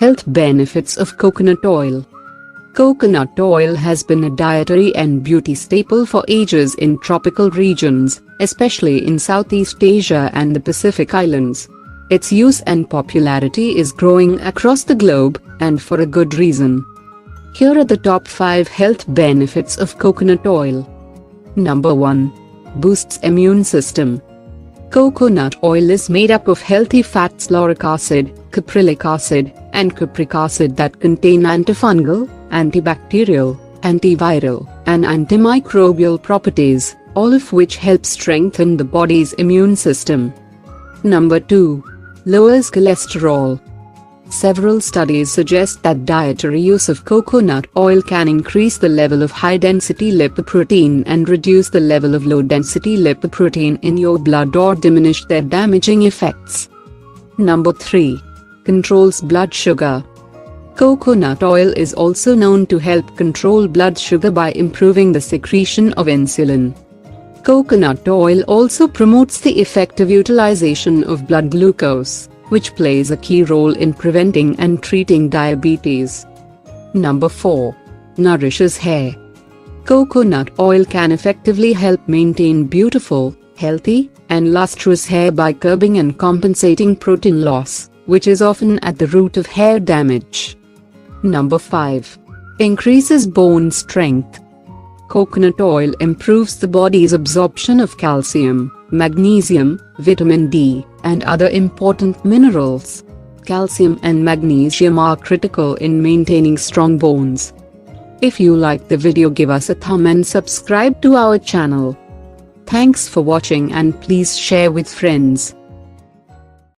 Health benefits of coconut oil. Coconut oil has been a dietary and beauty staple for ages in tropical regions, especially in Southeast Asia and the Pacific Islands. Its use and popularity is growing across the globe, and for a good reason. Here are the top 5 health benefits of coconut oil. Number 1. Boosts immune system. Coconut oil is made up of healthy fats lauric acid, caprylic acid, and capric acid that contain antifungal, antibacterial, antiviral, and antimicrobial properties, all of which help strengthen the body's immune system. Number 2. Lowers cholesterol. Several studies suggest that dietary use of coconut oil can increase the level of high-density lipoprotein and reduce the level of low-density lipoprotein in your blood or diminish their damaging effects. Number 3. Controls blood sugar. Coconut oil is also known to help control blood sugar by improving the secretion of insulin. Coconut oil also promotes the effective utilization of blood glucose, which plays a key role in preventing and treating diabetes. Number 4. Nourishes hair. Coconut oil can effectively help maintain beautiful, healthy, and lustrous hair by curbing and compensating protein loss, which is often at the root of hair damage. Number 5. Increases bone strength. Coconut oil improves the body's absorption of calcium, magnesium, vitamin D, and other important minerals. Calcium and magnesium are critical in maintaining strong bones. If you liked the video, give us a thumb and subscribe to our channel. Thanks for watching, and please share with friends.